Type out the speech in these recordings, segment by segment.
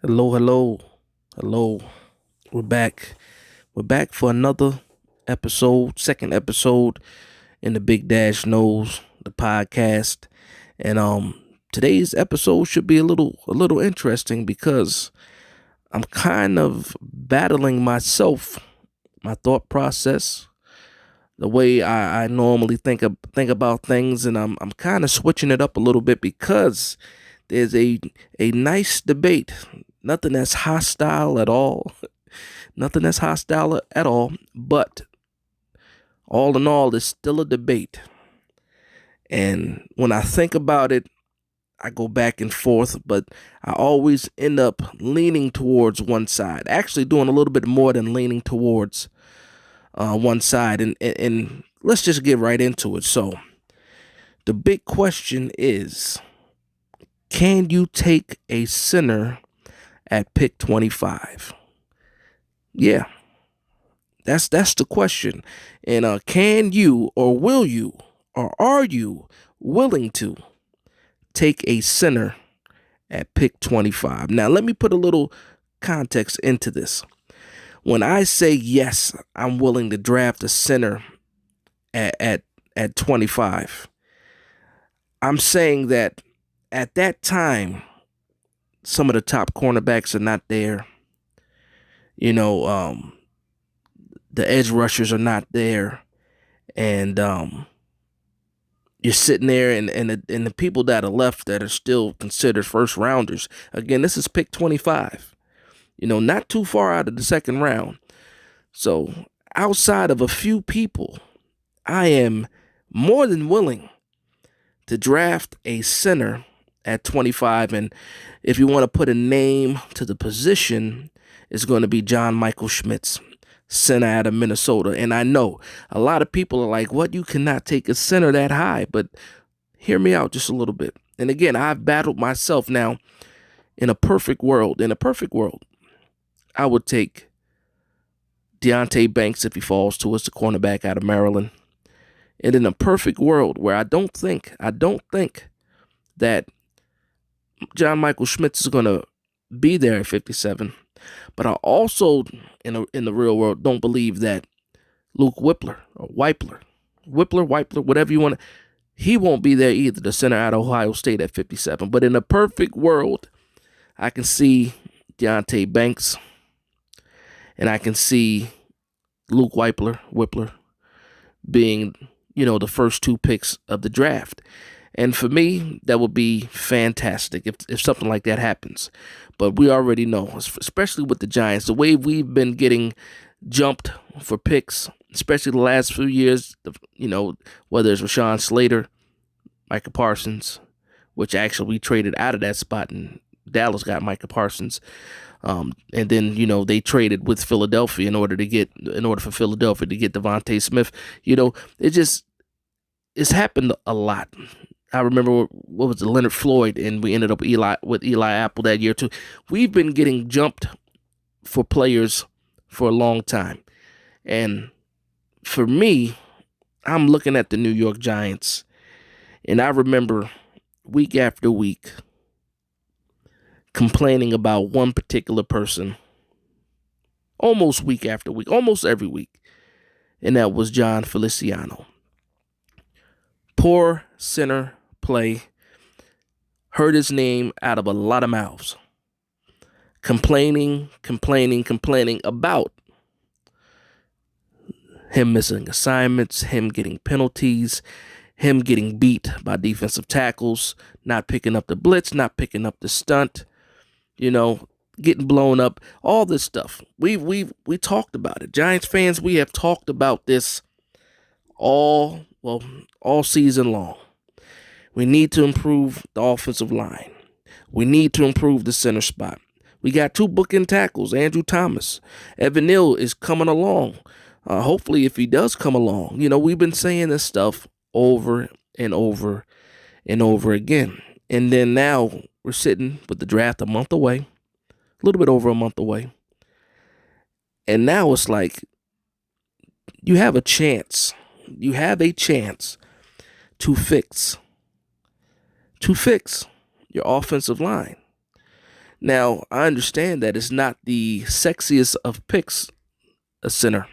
Hello, hello, hello. We're back. We're back for another episode, second episode in the Big Dash Knows the podcast. And today's episode should be a little interesting because I'm kind of battling myself, my thought process, the way I normally think about things, and I'm kind of switching it up a little bit because there's a nice debate. Nothing that's hostile at all. Nothing that's hostile at all. But all in all, it's still a debate. And when I think about it, I go back and forth, but I always end up leaning towards one side. Actually, doing a little bit more than leaning towards one side. And let's just get right into it. So, the big question is, can you take a center at pick 25? Yeah, that's the question. And can you, or will you, or are you willing to take a center at pick 25? Now, let me put a little context into this. When I say yes, I'm willing to draft a center at 25, I'm saying that at that time, some of the top cornerbacks are not there. You know, the edge rushers are not there. And you're sitting there, and the people that are left that are still considered first rounders. Again, this is pick 25. Not too far out of the second round. So outside of a few people, I am more than willing to draft a center at 25. And if you want to put a name to the position, it's going to be Michael Schmitz, center out of Minnesota. And I know a lot of people are like, what? You cannot take a center that high. But hear me out just a little bit. And again, I've battled myself now. In a perfect world, I would take Deonte Banks if he falls to us, the cornerback out of Maryland. And in a perfect world where I don't think that Michael Schmitz is going to be there at 57. But I also, in the real world, don't believe that Luke Whippler, or Whippler, whatever you want to, he won't be there either, the center out of Ohio State at 57. But in a perfect world, I can see Deonte Banks, and I can see Luke Whippler being, the first two picks of the draft. And for me, that would be fantastic if something like that happens. But we already know, especially with the Giants, the way we've been getting jumped for picks, especially the last few years, whether it's Rashawn Slater, Micah Parsons, which actually we traded out of that spot, and Dallas got Micah Parsons. And then, they traded with Philadelphia in order for Philadelphia to get Devontae Smith. It's happened a lot. I remember what was it, Leonard Floyd, and we ended up with Eli Apple that year too. We've been getting jumped for players for a long time. And for me, I'm looking at the New York Giants, and I remember week after week complaining about one particular person, almost week after week, almost every week, and that was John Feliciano. Poor center play, heard his name out of a lot of mouths, complaining about him missing assignments, him getting penalties, him getting beat by defensive tackles, not picking up the blitz, not picking up the stunt, getting blown up, all this stuff. We talked about it. Giants fans, we have talked about this all season long. We need to improve the offensive line. We need to improve the center spot. We got two bookend tackles, Andrew Thomas. Evan Neal is coming along. Hopefully, if he does come along, we've been saying this stuff over and over and over again. And then now we're sitting with the draft a month away, a little bit over a month away. And now it's like you have a chance. You have a chance to fix your offensive line. Now, I understand that it's not the sexiest of picks, a center,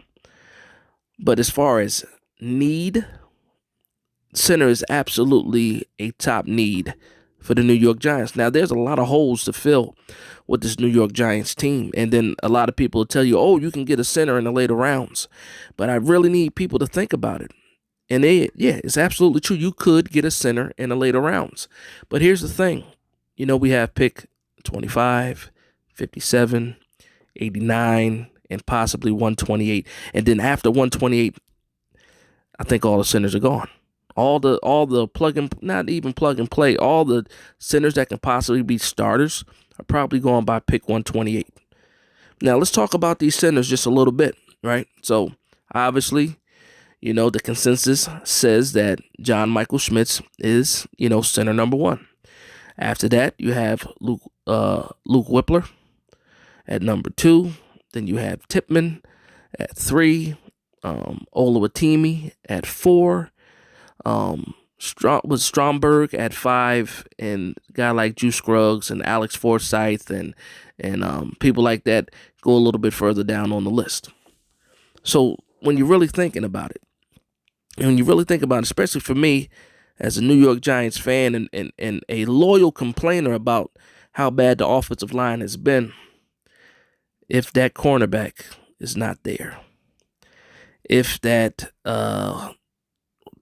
but as far as need, center is absolutely a top need for the New York Giants. Now, there's a lot of holes to fill with this New York Giants team. And then a lot of people will tell you, oh, you can get a center in the later rounds. But I really need people to think about it. And it's absolutely true. You could get a center in the later rounds. But here's the thing. We have pick 25, 57, 89, and possibly 128. And then after 128, I think all the centers are gone. All the not even plug and play, all the centers that can possibly be starters are probably going by pick 128. Now, let's talk about these centers just a little bit, right? So, obviously, the consensus says that John Michael Schmitz is, center number one. After that, you have Luke Whippler at number 2. Then you have Tipman at 3. Oluwatimi at 4. Stromberg at 5, and a guy like Juice Scruggs and Alex Forsythe and people like that go a little bit further down on the list. So when you're really thinking about it, especially for me as a New York Giants fan and a loyal complainer about how bad the offensive line has been, if that cornerback is not there, if that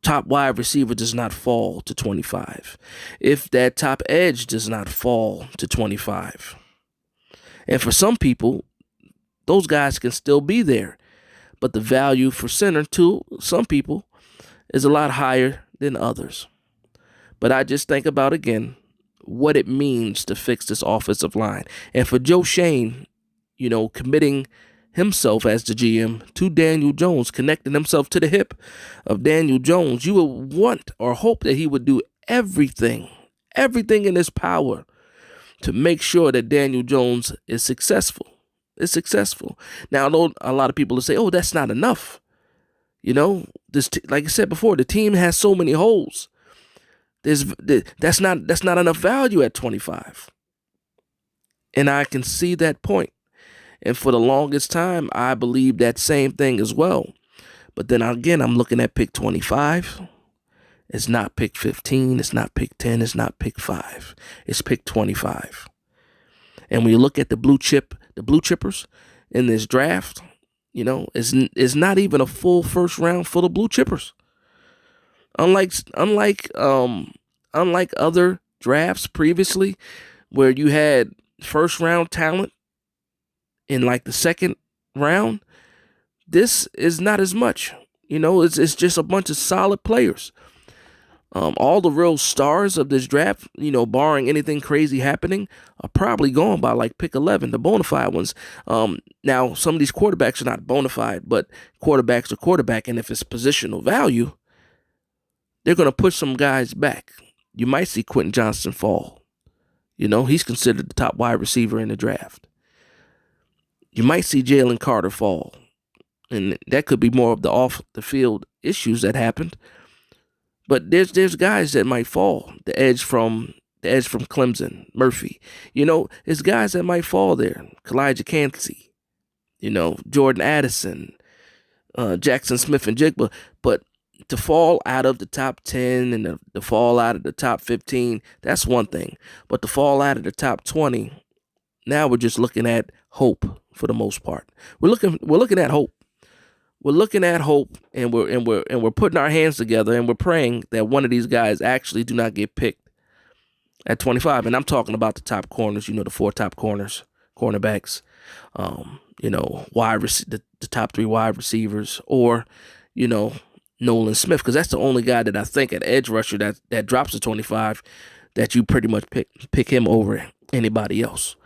top wide receiver does not fall to 25, if that top edge does not fall to 25. And for some people, those guys can still be there, but the value for center to some people is a lot higher than others. But I just think about, again, what it means to fix this offensive line. And for Joe Schoen, committing himself as the GM to Daniel Jones, connecting himself to the hip of Daniel Jones, you would want or hope that he would do everything in his power to make sure that Daniel Jones is successful. Now, I know a lot of people will say, oh, that's not enough. Like I said before, the team has so many holes. That's not enough value at 25. And I can see that point. And for the longest time, I believed that same thing as well. But then again, I'm looking at pick 25. It's not pick 15. It's not pick 10. It's not pick 5. It's pick 25. And when you look at the blue chippers in this draft, it's not even a full first round full of blue chippers. Unlike other drafts previously, where you had first round talent in like the second round, this is not as much. It's just a bunch of solid players. All the real stars of this draft, barring anything crazy happening, are probably gone by like pick 11, the bona fide ones. Now, some of these quarterbacks are not bona fide, but quarterbacks are quarterback, and if it's positional value, they're going to push some guys back. You might see Quentin Johnston fall. He's considered the top wide receiver in the draft. You might see Jalen Carter fall, and that could be more of the off-the-field issues that happened. But there's guys that might fall. The edge from Clemson, Murphy. There's guys that might fall there. Kalijah Cansey, Jordan Addison, Jackson Smith and Jigba. But to fall out of the top 10 and to fall out of the top 15, that's one thing. But to fall out of the top 20, now we're just looking at hope for the most part. We're looking at hope. We're looking at hope, and we're putting our hands together, and we're praying that one of these guys actually do not get picked at 25. And I'm talking about the top corners, the 4 top cornerbacks, the top 3 wide receivers, or Nolan Smith, because that's the only guy that I think at edge rusher that drops to 25 that you pretty much pick him over anybody else,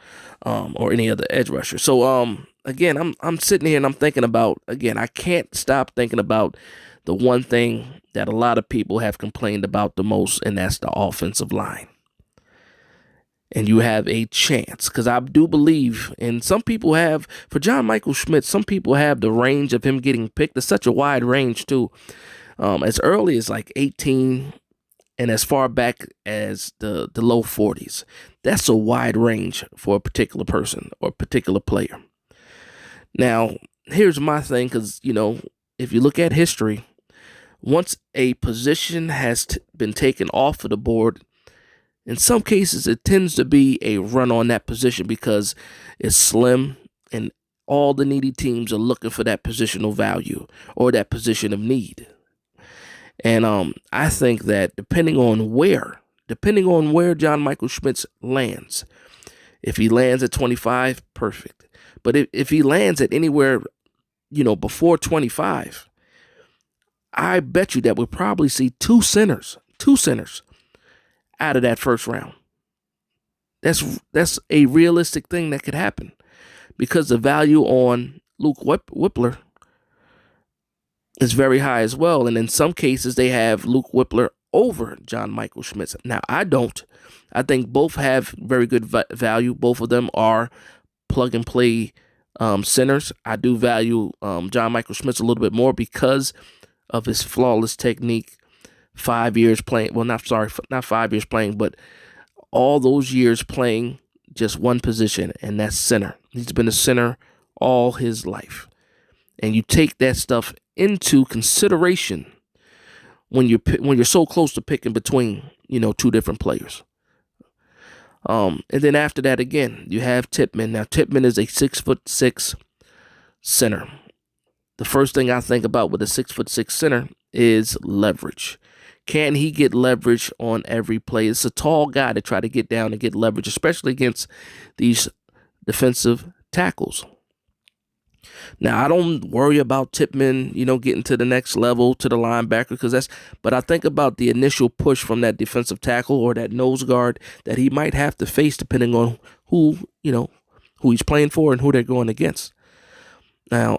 or any other edge rusher. So again, I'm sitting here and I'm thinking about, again, I can't stop thinking about the one thing that a lot of people have complained about the most, and that's the offensive line. And you have a chance, because I do believe, and some people have, for John Michael Schmitz, some people have the range of him getting picked. It's such a wide range too, as early as like 18, and as far back as the low 40s. That's a wide range for a particular person or a particular player. Now, here's my thing, because, if you look at history, once a position has been taken off of the board, in some cases it tends to be a run on that position because it's slim and all the needy teams are looking for that positional value or that position of need. And I think that depending on where John Michael Schmitz lands, if he lands at 25, perfect. But if he lands at anywhere, before 25, I bet you that we'll probably see two centers out of that first round. That's a realistic thing that could happen because the value on Luke Whippler is very high as well. And in some cases, they have Luke Whippler over John Michael Schmitz. Now, I don't. I think both have very good value. Both of them are plug-and-play centers. I do value John Michael Schmitz a little bit more because of his flawless technique. 5 years playing. Well, not 5 years playing, but all those years playing just one position, and that's center. He's been a center all his life. And you take that stuff into consideration when you're so close to picking between, two different players. And then after that, again, you have Tippmann. Now, Tippmann is a 6'6" center. The first thing I think about with a 6'6" center is leverage. Can he get leverage on every play? It's a tall guy to try to get down and get leverage, especially against these defensive tackles. Now, I don't worry about Tippmann, getting to the next level, to the linebacker, but I think about the initial push from that defensive tackle or that nose guard that he might have to face depending on who he's playing for and who they're going against. Now,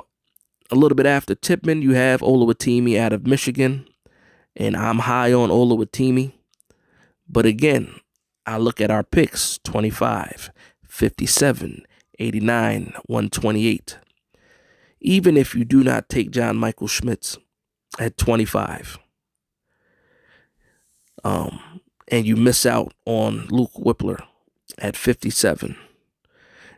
a little bit after Tippmann, you have Oluwatimi out of Michigan, and I'm high on Oluwatimi. But again, I look at our picks, 25, 57, 89, 128. Even if you do not take John Michael Schmitz at 25, and you miss out on Luke Whippler at 57,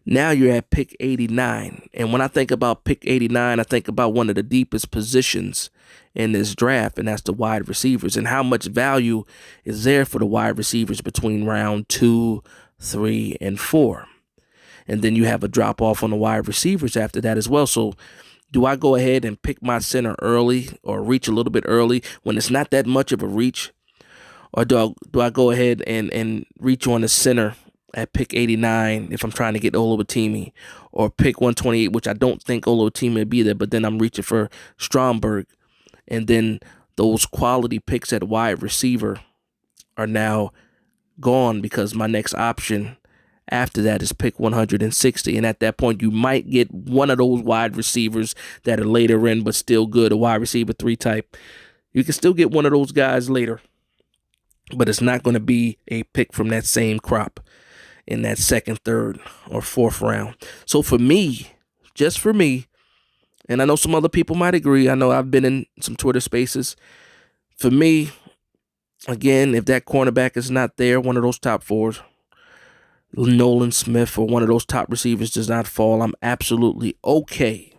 now you're at pick 89. And when I think about pick 89, I think about one of the deepest positions in this draft, and that's the wide receivers, and how much value is there for the wide receivers between round 2, 3, and 4. And then you have a drop off on the wide receivers after that as well. So do I go ahead and pick my center early or reach a little bit early when it's not that much of a reach? Or do I go ahead and reach on the center at pick 89 if I'm trying to get Oluwatimi, or pick 128, which I don't think Oluwatimi would be there, but then I'm reaching for Stromberg. And then those quality picks at wide receiver are now gone because my next option after that is pick 160. And at that point, you might get one of those wide receivers that are later in, but still good, a wide receiver 3 type. You can still get one of those guys later, but it's not going to be a pick from that same crop in that second, third, or fourth round. So for me, just for me, and I know some other people might agree. I know I've been in some Twitter spaces. For me, again, if that cornerback is not there, one of those top 4s, Nolan Smith or one of those top receivers does not fall, I'm absolutely okay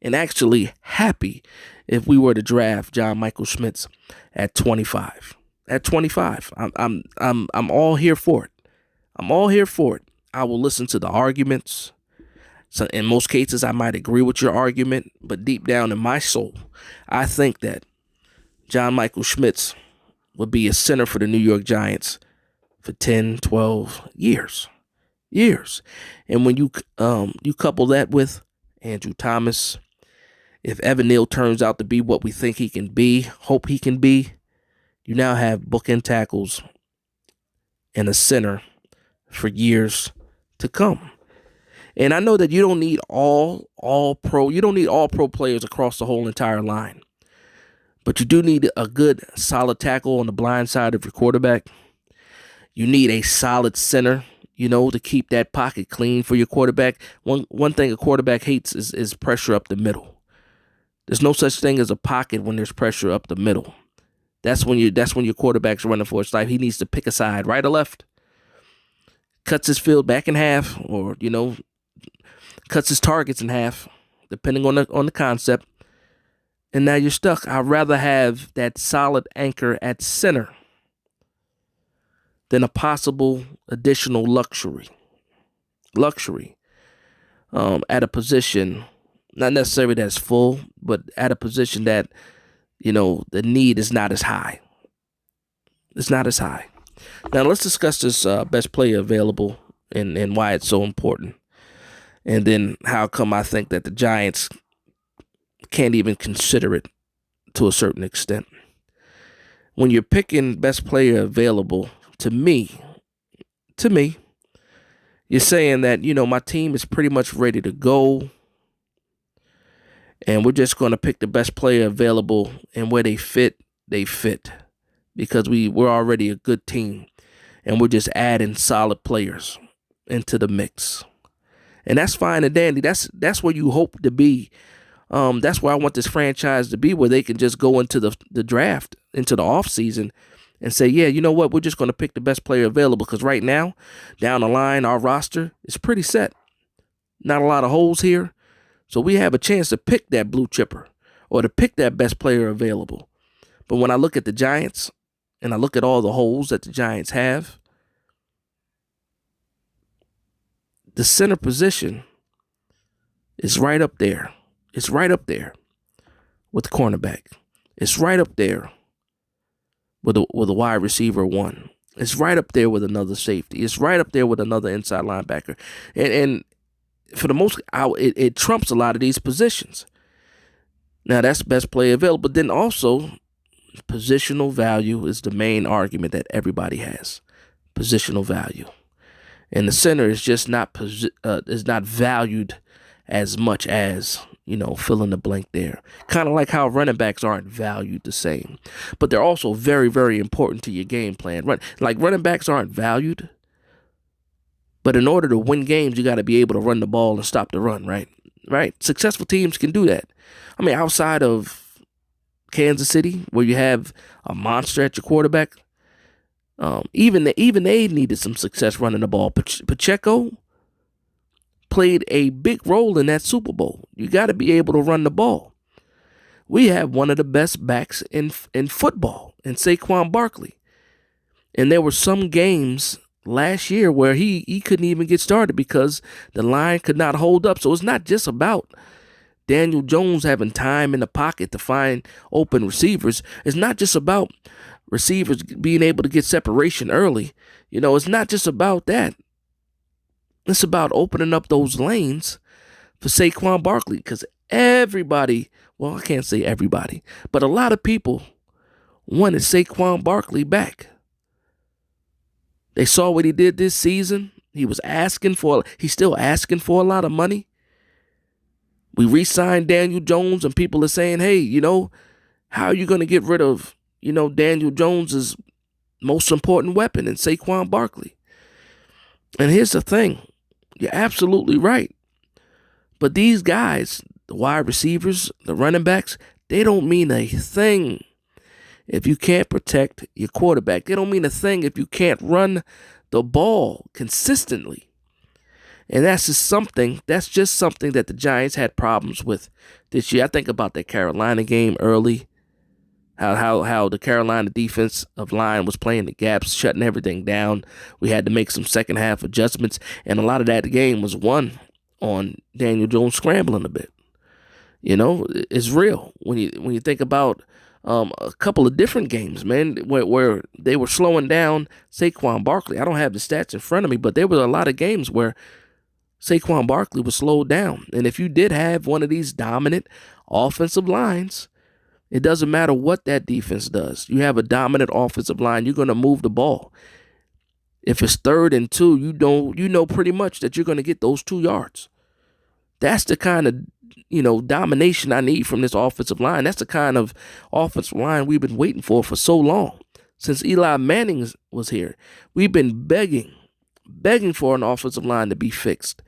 and actually happy if we were to draft John Michael Schmitz at 25. At 25, I'm all here for it. I'm all here for it. I will listen to the arguments. So in most cases, I might agree with your argument, but deep down in my soul, I think that John Michael Schmitz would be a center for the New York Giants for 10, 12 years. And when you couple that with Andrew Thomas, if Evan Neal turns out to be what we think he can be, hope he can be, you now have bookend tackles and a center for years to come. And I know that you don't need all pro. You don't need all pro players across the whole entire line. But you do need a good, solid tackle on the blind side of your quarterback. You need a solid center, to keep that pocket clean for your quarterback. One thing a quarterback hates is pressure up the middle. There's no such thing as a pocket when there's pressure up the middle. That's when your quarterback's running for his life. He needs to pick a side, right or left. Cuts his field back in half, or cuts his targets in half, depending on the concept. And now you're stuck. I'd rather have that solid anchor at center than a possible additional luxury at a position, not necessarily that's full, but at a position that, the need is not as high. It's not as high. Now let's discuss this best player available and why it's so important. And then how come I think that the Giants can't even consider it to a certain extent. When you're picking best player available, to me, you're saying that, my team is pretty much ready to go, and we're just going to pick the best player available, and where they fit, because we're already a good team, and we're just adding solid players into the mix. And that's fine and dandy. That's where you hope to be. That's where I want this franchise to be, where they can just go into the draft, into the offseason, and say, yeah, you know what, we're just going to pick the best player available, because right now, down the line, our roster is pretty set. Not a lot of holes here. So we have a chance to pick that blue chipper or to pick that best player available. But when I look at the Giants and I look at all the holes that the Giants have, the center position is right up there. It's right up there with the cornerback. It's right up there with a wide receiver one. It's right up there with another safety. It's right up there with another inside linebacker. And for the most, it trumps a lot of these positions. Now, that's best player available. But then also, positional value is the main argument that everybody has. Positional value. And the center is just not valued as much as, fill in the blank there. Kind of like how running backs aren't valued the same. But they're also very, very important to your game plan. Like running backs aren't valued. But in order to win games, you got to be able to run the ball and stop the run, right? Right? Successful teams can do that. I mean, outside of Kansas City, where you have a monster at your quarterback, even they needed some success running the ball. Pacheco played a big role in that Super Bowl. You got to be able to run the ball. We have one of the best backs in football, in Saquon Barkley. And there were some games last year where he couldn't even get started because the line could not hold up. So it's not just about Daniel Jones having time in the pocket to find open receivers. It's not just about receivers being able to get separation early. It's not just about that. It's about opening up those lanes for Saquon Barkley, because everybody, well, I can't say everybody, but a lot of people wanted Saquon Barkley back. They saw what he did this season. He's still asking for a lot of money. We re-signed Daniel Jones, and people are saying, hey, how are you going to get rid of, Daniel Jones's most important weapon in Saquon Barkley? And here's the thing. You're absolutely right. But these guys, the wide receivers, the running backs, they don't mean a thing if you can't protect your quarterback. They don't mean a thing if you can't run the ball consistently. And that's just something that the Giants had problems with this year. I think about that Carolina game early, how the Carolina defensive line was playing the gaps, shutting everything down. We had to make some second half adjustments, and a lot of that game was won on Daniel Jones scrambling a bit. It's real when you think about a couple of different games, man, where they were slowing down Saquon Barkley. I don't have the stats in front of me, but there were a lot of games where Saquon Barkley was slowed down. And if you did have one of these dominant offensive lines, it doesn't matter what that defense does. You have a dominant offensive line, you're going to move the ball. If it's 3rd and 2, you know pretty much that you're going to get those 2 yards. That's the kind of, domination I need from this offensive line. That's the kind of offensive line we've been waiting for so long. Since Eli Manning was here, we've been begging for an offensive line to be fixed.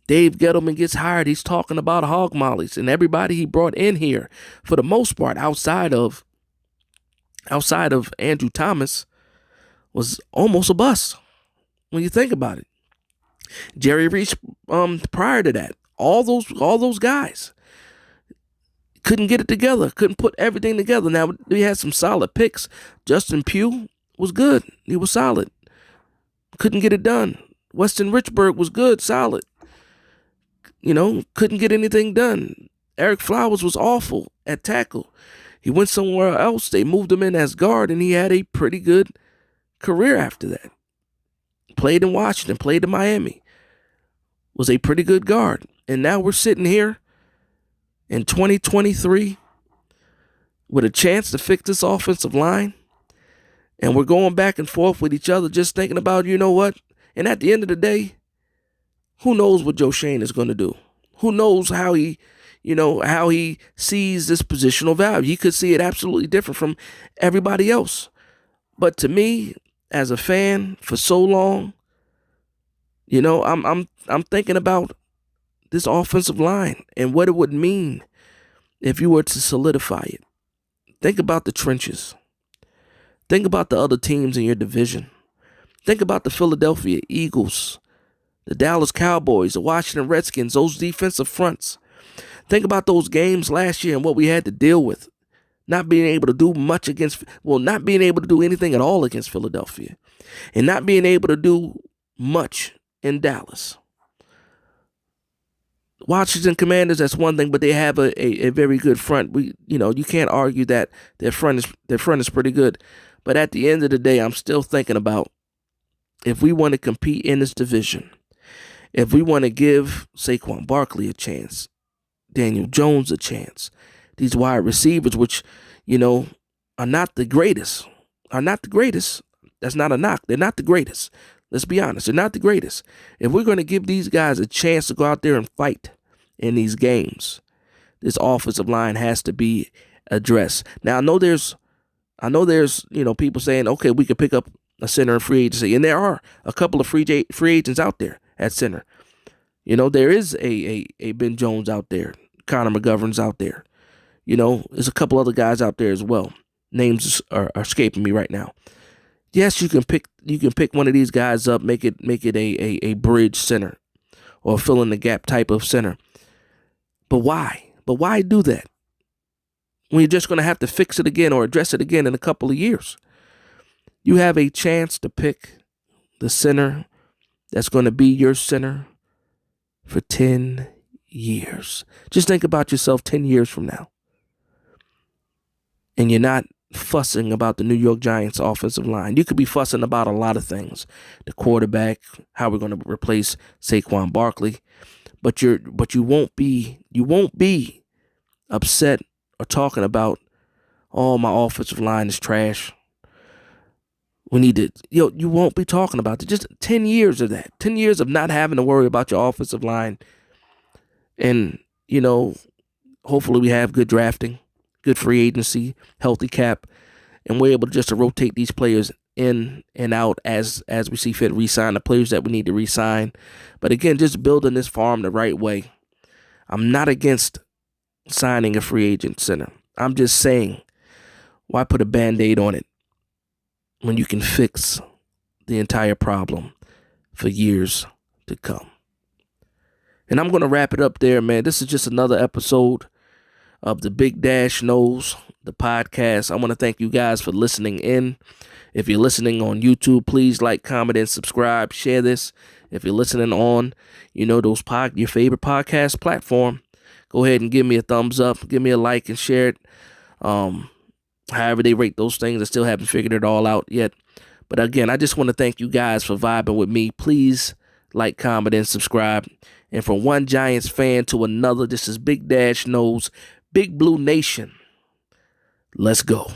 Dave Gettleman gets hired. He's talking about hog mollies, and everybody he brought in here, for the most part, outside of outside of Andrew Thomas was almost a bust when you think about it. Jerry Reese, prior to that, all those guys couldn't get it together, couldn't put everything together. Now, we had some solid picks. Justin Pugh was good. He was solid. Couldn't get it done. Weston Richburg was good, solid. Couldn't get anything done. Eric Flowers was awful at tackle. He went somewhere else. They moved him in as guard, and he had a pretty good career after that. Played in Washington, played in Miami. Was a pretty good guard. And now we're sitting here in 2023 with a chance to fix this offensive line. And we're going back and forth with each other just thinking about, you know what? And at the end of the day, who knows what Joe Schoen is going to do? Who knows how he sees this positional value? He could see it absolutely different from everybody else. But to me, as a fan for so long, I'm thinking about this offensive line and what it would mean if you were to solidify it. Think about the trenches. Think about the other teams in your division. Think about the Philadelphia Eagles, the Dallas Cowboys, the Washington Redskins, those defensive fronts. Think about those games last year and what we had to deal with. Not being able to do not being able to do anything at all against Philadelphia. And not being able to do much in Dallas. Washington Commanders, that's one thing, but they have a very good front. You can't argue that their front is pretty good. But at the end of the day, I'm still thinking about if we want to compete in this division, if we want to give Saquon Barkley a chance, Daniel Jones a chance, these wide receivers, which, are not the greatest. That's not a knock. They're not the greatest. Let's be honest. They're not the greatest. If we're going to give these guys a chance to go out there and fight in these games, this offensive line has to be addressed. Now, I know there's people saying, okay, we could pick up a center in free agency. And there are a couple of free agents out there at center. There is a Ben Jones out there. Connor McGovern's out there. There's a couple other guys out there as well. Names are escaping me right now. Yes, you can pick one of these guys up, make it a bridge center or fill in the gap type of center. But why? But why do that when you're just going to have to fix it again or address it again in a couple of years? You have a chance to pick the center that's going to be your center for 10 years. Just think about yourself 10 years from now. And you're not fussing about the New York Giants offensive line. You could be fussing about a lot of things. The quarterback, how we're going to replace Saquon Barkley. But you won't be upset or talking about, oh, my offensive line is trash. We need to, you won't be talking about it. Just 10 years of that. 10 years of not having to worry about your offensive line. And, hopefully we have good drafting, good free agency, healthy cap, and we're able just to rotate these players in and out as we see fit, re-sign the players that we need to re-sign. But again, just building this farm the right way. I'm not against signing a free agent center. I'm just saying, why put a Band-Aid on it when you can fix the entire problem for years to come? And I'm going to wrap it up there, man. This is just another episode of the Big Dash Knows, the podcast. I want to thank you guys for listening in. If you're listening on YouTube, please like, comment, and subscribe. Share this. If you're listening on, your favorite podcast platform, go ahead and give me a thumbs up. Give me a like and share it. However they rate those things, I still haven't figured it all out yet. But again, I just want to thank you guys for vibing with me. Please like, comment, and subscribe. And from one Giants fan to another, this is Big Dash Knows, Big Blue Nation. Let's go.